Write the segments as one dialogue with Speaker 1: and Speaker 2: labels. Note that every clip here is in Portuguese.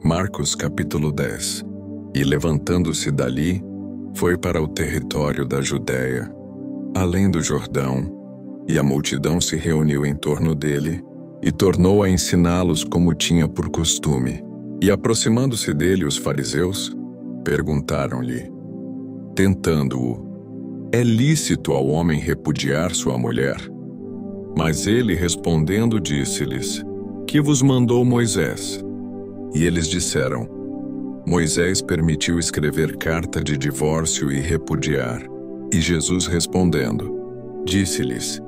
Speaker 1: Marcos capítulo 10. E levantando-se dali, foi para o território da Judéia, além do Jordão, e a multidão se reuniu em torno dele, e tornou a ensiná-los como tinha por costume. E aproximando-se dele os fariseus, perguntaram-lhe, tentando-o: é lícito ao homem repudiar sua mulher? Mas ele respondendo disse-lhes: que vos mandou Moisés? E eles disseram: Moisés permitiu escrever carta de divórcio e repudiar. E Jesus respondendo, disse-lhes: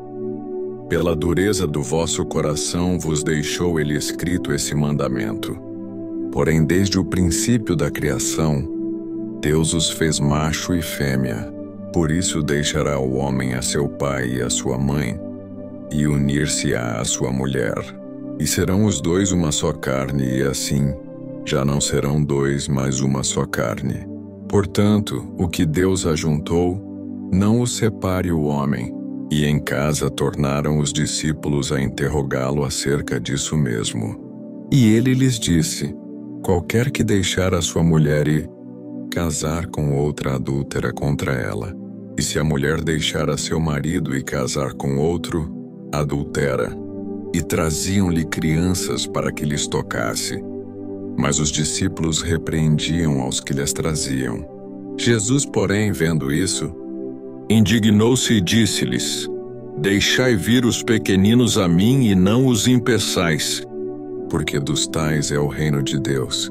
Speaker 1: pela dureza do vosso coração vos deixou ele escrito esse mandamento. Porém, desde o princípio da criação, Deus os fez macho e fêmea. Por isso deixará o homem a seu pai e a sua mãe, e unir-se-á à sua mulher. E serão os dois uma só carne, e assim, já não serão dois, mas uma só carne. Portanto, o que Deus ajuntou, não o separe o homem. E em casa tornaram os discípulos a interrogá-lo acerca disso mesmo. E ele lhes disse: qualquer que deixar a sua mulher e casar com outra adúltera contra ela, e se a mulher deixar a seu marido e casar com outro, adultera. E traziam-lhe crianças para que lhes tocasse. Mas os discípulos repreendiam aos que lhes traziam. Jesus, porém, vendo isso, indignou-se e disse-lhes: deixai vir os pequeninos a mim e não os impeçais, porque dos tais é o reino de Deus.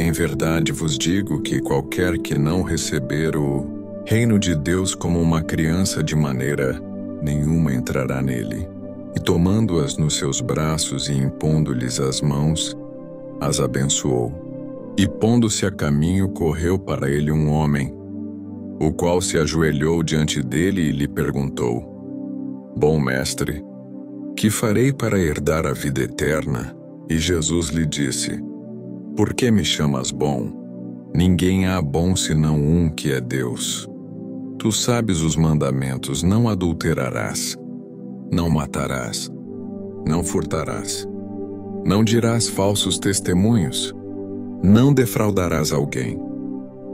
Speaker 1: Em verdade vos digo que qualquer que não receber o reino de Deus como uma criança, de maneira nenhuma entrará nele. E tomando-as nos seus braços e impondo-lhes as mãos, as abençoou. E pondo-se a caminho, correu para ele um homem, o qual se ajoelhou diante dele e lhe perguntou: bom mestre, que farei para herdar a vida eterna? E Jesus lhe disse: por que me chamas bom? Ninguém há bom senão um, que é Deus. Tu sabes os mandamentos: não adulterarás, não matarás, não furtarás, não dirás falsos testemunhos, não defraudarás alguém,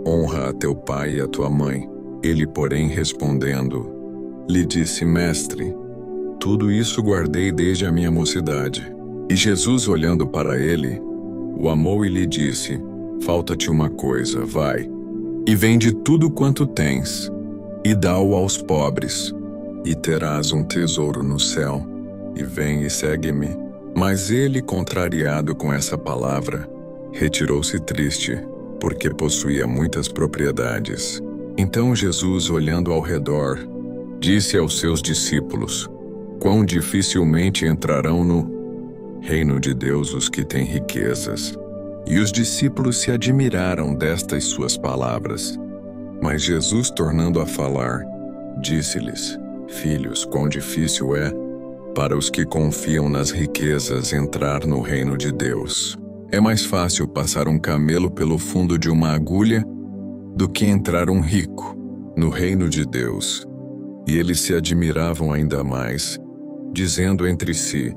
Speaker 1: honra a teu pai e a tua mãe. Ele, porém, respondendo, lhe disse: mestre, tudo isso guardei desde a minha mocidade. E Jesus, olhando para ele, o amou e lhe disse: falta-te uma coisa, vai, e vende tudo quanto tens, e dá-o aos pobres, e terás um tesouro no céu, e vem e segue-me. Mas ele, contrariado com essa palavra, retirou-se triste, porque possuía muitas propriedades. Então Jesus, olhando ao redor, disse aos seus discípulos: quão dificilmente entrarão no reino de Deus os que têm riquezas. E os discípulos se admiraram destas suas palavras. Mas Jesus, tornando a falar, disse-lhes: filhos, quão difícil é para os que confiam nas riquezas entrar no reino de Deus. É mais fácil passar um camelo pelo fundo de uma agulha do que entrar um rico no reino de Deus. E eles se admiravam ainda mais, dizendo entre si: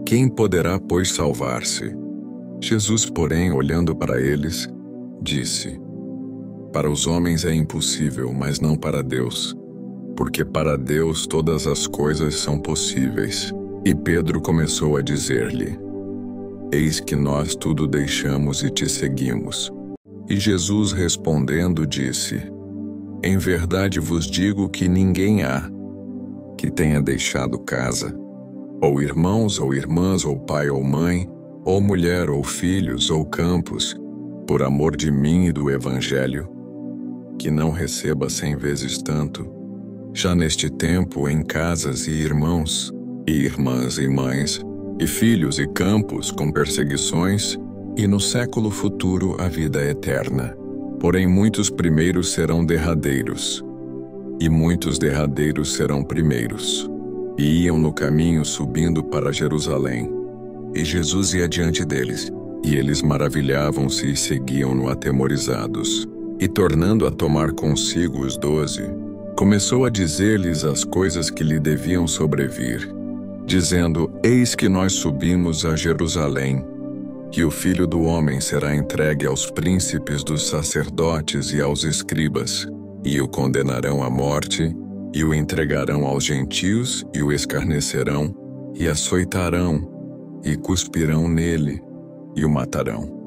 Speaker 1: quem poderá, pois, salvar-se? Jesus, porém, olhando para eles, disse: para os homens é impossível, mas não para Deus, porque para Deus todas as coisas são possíveis. E Pedro começou a dizer-lhe: eis que nós tudo deixamos e te seguimos. E Jesus, respondendo, disse: em verdade vos digo que ninguém há que tenha deixado casa, ou irmãos, ou irmãs, ou pai, ou mãe, ou mulher, ou filhos, ou campos, por amor de mim e do Evangelho, que não receba 100 vezes tanto, já neste tempo, em casas e irmãos, e irmãs e mães, e filhos e campos com perseguições, e no século futuro a vida eterna. Porém muitos primeiros serão derradeiros, e muitos derradeiros serão primeiros. E iam no caminho subindo para Jerusalém. E Jesus ia diante deles, e eles maravilhavam-se e seguiam-no atemorizados. E tornando a tomar consigo os 12, começou a dizer-lhes as coisas que lhe deviam sobrevir, dizendo: eis que nós subimos a Jerusalém, que o Filho do Homem será entregue aos príncipes dos sacerdotes e aos escribas, e o condenarão à morte, e o entregarão aos gentios, e o escarnecerão, e açoitarão, e cuspirão nele, e o matarão.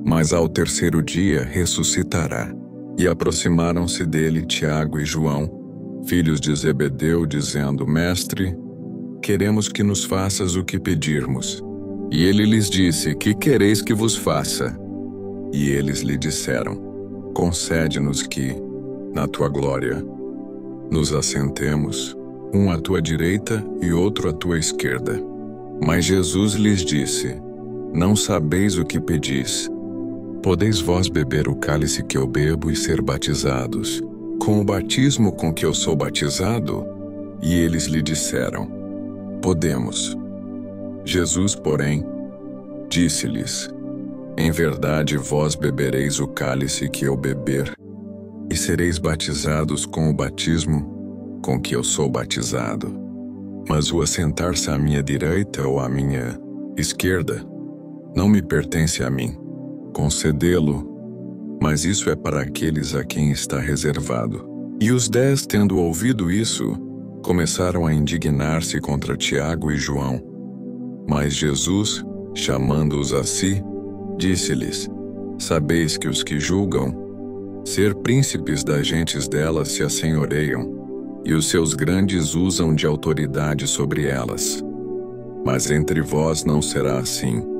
Speaker 1: Mas ao terceiro dia ressuscitará. E aproximaram-se dele Tiago e João, filhos de Zebedeu, dizendo: Mestre, queremos que nos faças o que pedirmos. E ele lhes disse: Que quereis que vos faça? E eles lhe disseram: Concede-nos que, na tua glória, nos assentemos, um à tua direita e outro à tua esquerda. Mas Jesus lhes disse: Não sabeis o que pedis. Podeis vós beber o cálice que eu bebo e ser batizados, com o batismo com que eu sou batizado? E eles lhe disseram: Podemos. Jesus, porém, disse-lhes: Em verdade vós bebereis o cálice que eu beber, e sereis batizados com o batismo com que eu sou batizado. Mas o assentar-se à minha direita ou à minha esquerda não me pertence a mim concedê-lo, mas isso é para aqueles a quem está reservado. E os 10, tendo ouvido isso, começaram a indignar-se contra Tiago e João. Mas Jesus, chamando-os a si, disse-lhes: Sabeis que os que julgam ser príncipes das gentes delas se assenhoreiam, e os seus grandes usam de autoridade sobre elas. Mas entre vós não será assim.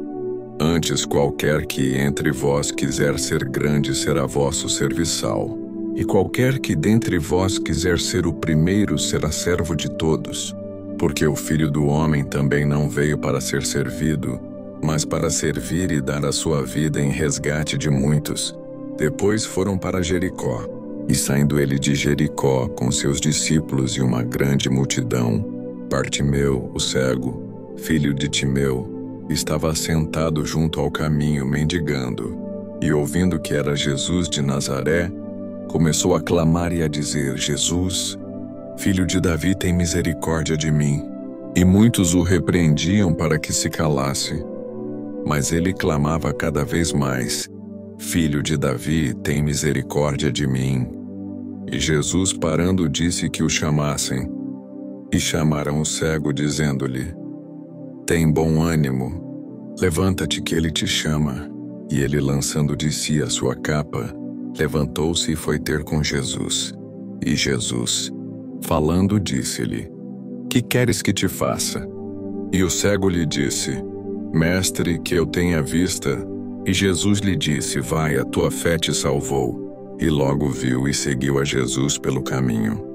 Speaker 1: Antes, qualquer que entre vós quiser ser grande será vosso serviçal, e qualquer que dentre vós quiser ser o primeiro será servo de todos. Porque o Filho do Homem também não veio para ser servido, mas para servir e dar a sua vida em resgate de muitos. Depois foram para Jericó, e saindo ele de Jericó com seus discípulos e uma grande multidão, Bartimeu, o cego, filho de Timeu, estava assentado junto ao caminho mendigando, e ouvindo que era Jesus de Nazaré, começou a clamar e a dizer: Jesus, filho de Davi, tem misericórdia de mim. E muitos o repreendiam para que se calasse. Mas ele clamava cada vez mais: Filho de Davi, tem misericórdia de mim. E Jesus, parando, disse que o chamassem. E chamaram o cego, dizendo-lhe: Tem bom ânimo, levanta-te que ele te chama. E ele, lançando de si a sua capa, levantou-se e foi ter com Jesus. E Jesus, falando, disse-lhe: Que queres que te faça? E o cego lhe disse: Mestre, que eu tenha vista. E Jesus lhe disse: Vai, a tua fé te salvou. E logo viu e seguiu a Jesus pelo caminho.